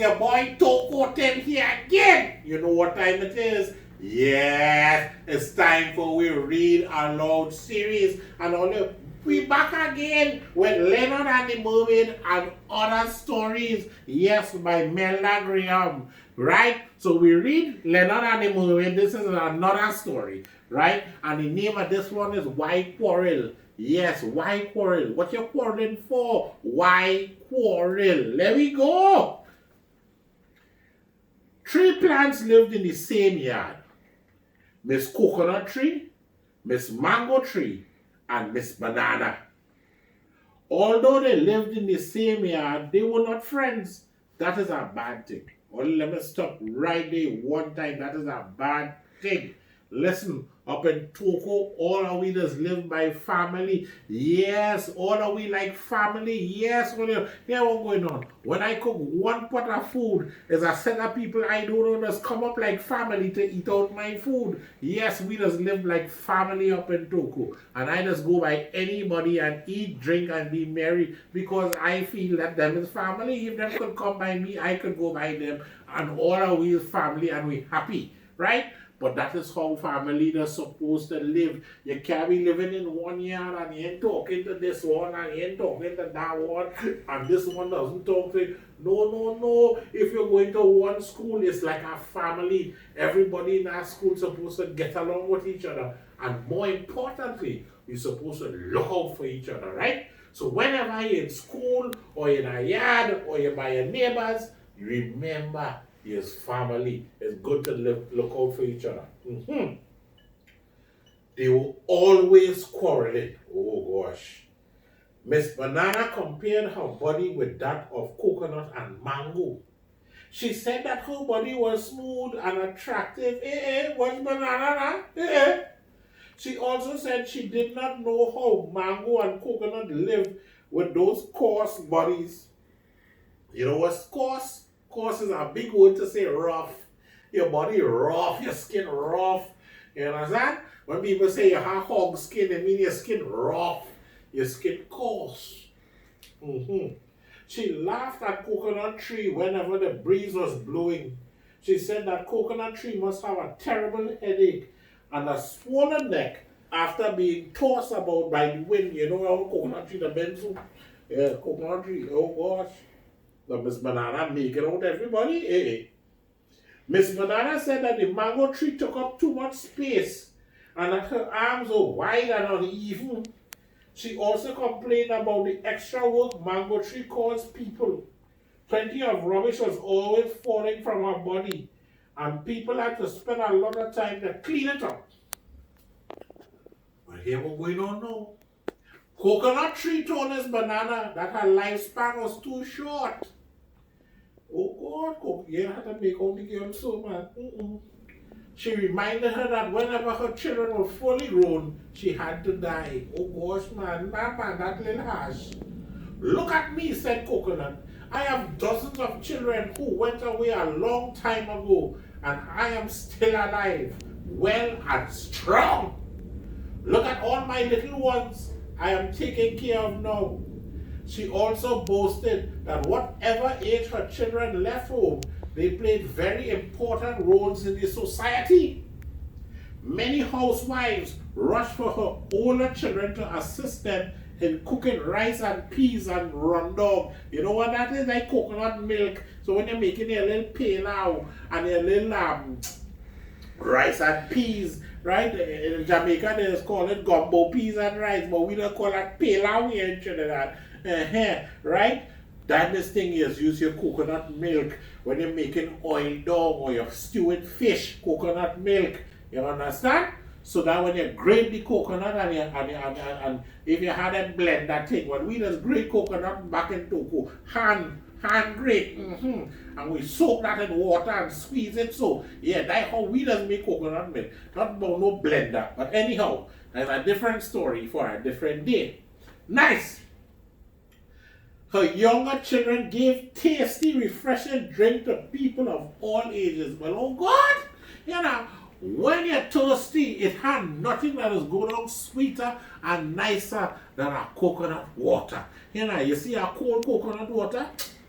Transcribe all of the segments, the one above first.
It's your boy Toco Tim here again. You know what time it is? Yes, it's time for we read Aloud series, and only we back again with Leonard and the Mermaid and other stories. Yes, by Melda Graham. Right? So we read Leonard and the Mermaid. This is another story, right? And the name of this one is Why Quarrel. Yes, why quarrel? What you quarreling for? Why quarrel? Let we go. Three plants lived in the same yard. Miss Coconut Tree, Miss Mango Tree, and Miss Banana. Although they lived in the same yard, they were not friends. That is a bad thing. Only let me stop right there one time. That is a bad thing. Listen, up in Toco, all of we just live by family. Yes, all of we like family. Yes, here what's going on. When I cook one pot of food, there's a set of people I don't know just come up like family to eat out my food. Yes, we just live like family up in Toco. And I just go by anybody and eat, drink, and be merry because I feel that them is family. If them could come by me, I could go by them. And all of we is family and we happy, right? But that is how family is supposed to live. You can't be living in one yard and you ain't talking to this one and you ain't talking to that one and this one doesn't talk to you. No. If you're going to one school, it's like a family. Everybody in that school is supposed to get along with each other. And more importantly, you're supposed to look out for each other, right? So whenever you're in school or in a yard or you're by your neighbors, remember his family. It's good to look out for each other. They were always quarreling. Oh gosh. Miss Banana compared her body with that of Coconut and Mango. She said that her body was smooth and attractive. Was Banana? She also said she did not know how Mango and Coconut lived with those coarse bodies. You know what's coarse? Coarse is a big word to say rough. Your body rough, your skin rough. You understand? When people say you have hog skin, they mean your skin rough, your skin coarse. She laughed at Coconut Tree whenever the breeze was blowing. She said that Coconut Tree must have a terrible headache and a swollen neck after being tossed about by the wind. You know how Coconut Tree the bends? Yeah, Coconut Tree, oh gosh. The Miss Banana making out everybody. Miss Banana said that the mango tree took up too much space and that her arms were wide and uneven. She also complained about the extra work mango tree caused people. Plenty of rubbish was always falling from her body and people had to spend a lot of time to clean it up. But here what's going on now. Coconut Tree told Miss Banana that her lifespan was too short. Oh God, you had to make all the girls so mad. She reminded her that whenever her children were fully grown, she had to die. Oh gosh, man, that little harsh. Look at me, said Coconut. I have dozens of children who went away a long time ago, and I am still alive, well and strong. Look at all my little ones I am taking care of now. She also boasted that whatever age her children left home, they played very important roles in the society. Many housewives rushed for her older children to assist them in cooking rice and peas and rondog. You know what that is? Like coconut milk. So when you're making your little pilau and your little rice and peas, right? In Jamaica they just call it gumbo peas and rice, but we don't call it pilau here in Trinidad. Right? That this thing is use your coconut milk when you're making oil dog or you're stewing fish, coconut milk. You understand? So that when you grate the coconut and if you had them blend that thing, when we just grate coconut back in Toco, hand grate, and we soak that in water and squeeze it. So yeah, that's how we just make coconut milk. Not about no blender, but anyhow, that's a different story for a different day. Nice. Her younger children gave tasty, refreshing drink to people of all ages. Well, oh God, you know, when you're thirsty, it had nothing that is going on sweeter and nicer than a coconut water. You know, you see a cold coconut water,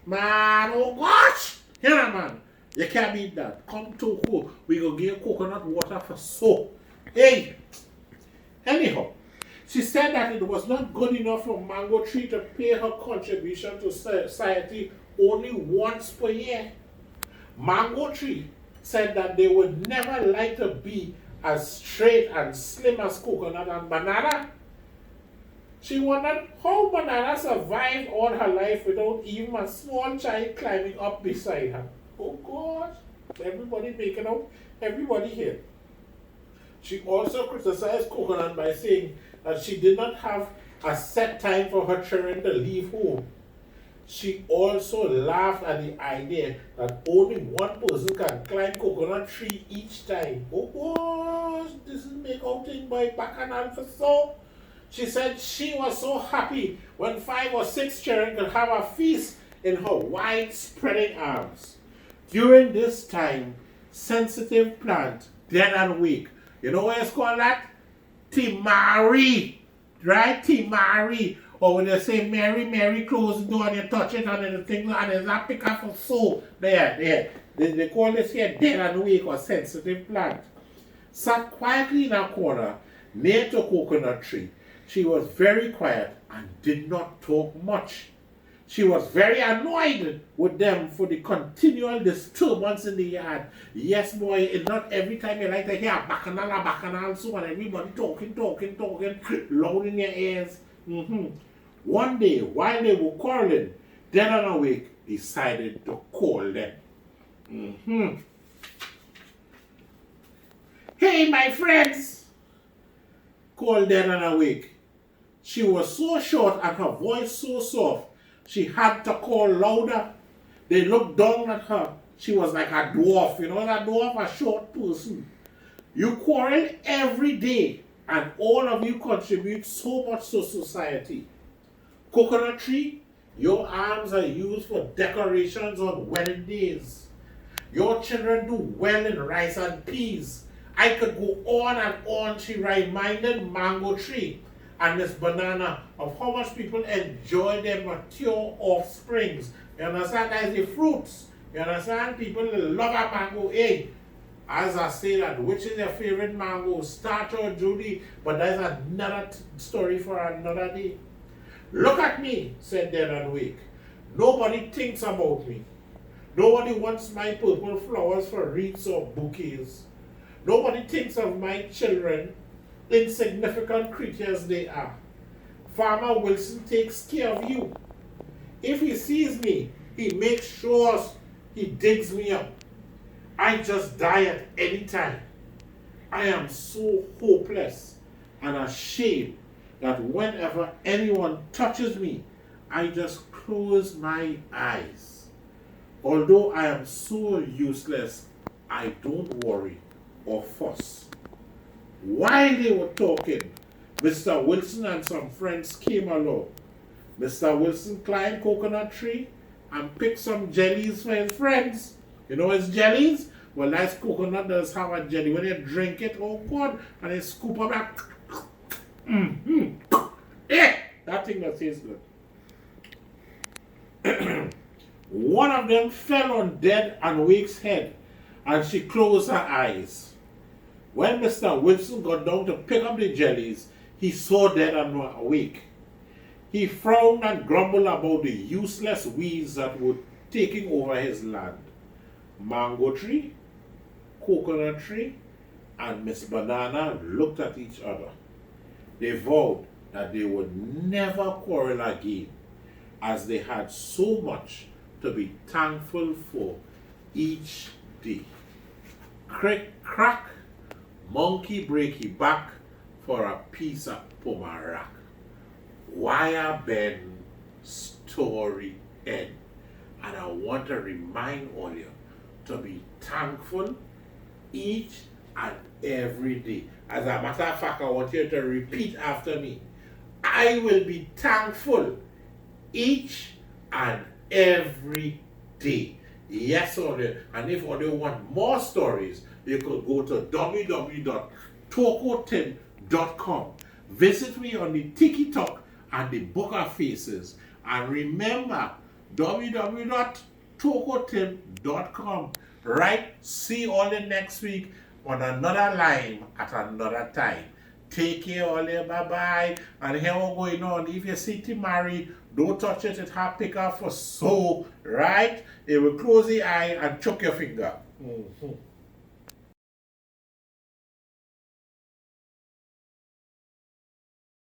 man, oh gosh, Yeah, man. You can't beat that. Come to Toco. We go get coconut water for soap. Hey! Anyhow, she said that it was not good enough for Mango Tree to pay her contribution to society only once per year. Mango Tree said that they would never like to be as straight and slim as Coconut and Banana. She wondered how Banana survived all her life without even a small child climbing up beside her. Oh gosh, everybody making out, everybody here. She also criticized Coconut by saying that she did not have a set time for her children to leave home. She also laughed at the idea that only one person can climb coconut tree each time. Oh gosh, this is make out thing by Bacchanal for so. She said she was so happy when 5 or 6 children could have a feast in her wide spreading arms. During this time, sensitive plant, dead and weak. You know what it's called that? Timari. Right? Timari. Or when they say Mary, Mary, close the door and you touch it and the thing and there's a pick up of soul. There. They call this here dead and weak or sensitive plant. Sat quietly in a corner near to a coconut tree. She was very quiet and did not talk much. She was very annoyed with them for the continual disturbance in the yard. Yes, boy, it's not every time you like to hear bacchanal, so and everybody talking, loud in your ears. One day, while they were quarreling, Dead and Awake decided to call them. Hey, my friends, called Dead and Awake. She was so short and her voice so soft, she had to call louder. They looked down at her. She was like a dwarf. You know that dwarf, a short person. You quarrel every day, and all of you contribute so much to society. Coconut tree, your arms are used for decorations on wedding days. Your children do well in rice and peas. I could go on and on. She reminded Mango Tree and Miss Banana of how much people enjoy their mature offsprings. You understand? That's the fruits. You understand? People love a mango. Hey, as I say that, which is your favorite mango, Starch or Judy? But that's another story for another day. Look at me, said Dead and Wake. Nobody thinks about me. Nobody wants my purple flowers for wreaths or bouquets. Nobody thinks of my children, insignificant creatures they are. Farmer Wilson takes care of you. If he sees me, he makes sure he digs me up. I just die at any time. I am so hopeless and ashamed that whenever anyone touches me, I just close my eyes. Although I am so useless, I don't worry or fuss. While they were talking, Mr. Wilson and some friends came along. Mr. Wilson climbed coconut tree and picked some jellies for his friends. You know his jellies? Well, that's coconut does have a jelly. When you drink it, oh God, and you scoop up that. That thing that tastes good. One of them fell on Dead and Wake's head, and she closed her eyes. When Mr. Wilson got down to pick up the jellies, he saw Dead and Awake. He frowned and grumbled about the useless weeds that were taking over his land. Mango Tree, Coconut Tree, and Miss Banana looked at each other. They vowed that they would never quarrel again, as they had so much to be thankful for each day. Crick crack, monkey break his back for a piece of pomarac. Wire bend, story end. And I want to remind all you to be thankful each and every day. As a matter of fact, I want you to repeat after me. I will be thankful each and every day. Yes, Audio. And if Audio want more stories, you could go to www.tocotim.com. Visit me on the TikTok and the Book of Faces. And remember, www.tocotim.com. tocotim.com. Right? See you all in next week on another line at another time. Take care, all. Bye-bye. And here we're going on. If you see Timari, don't touch it. It have pick up for so, right? It will close the eye and choke your finger. Mm-hmm.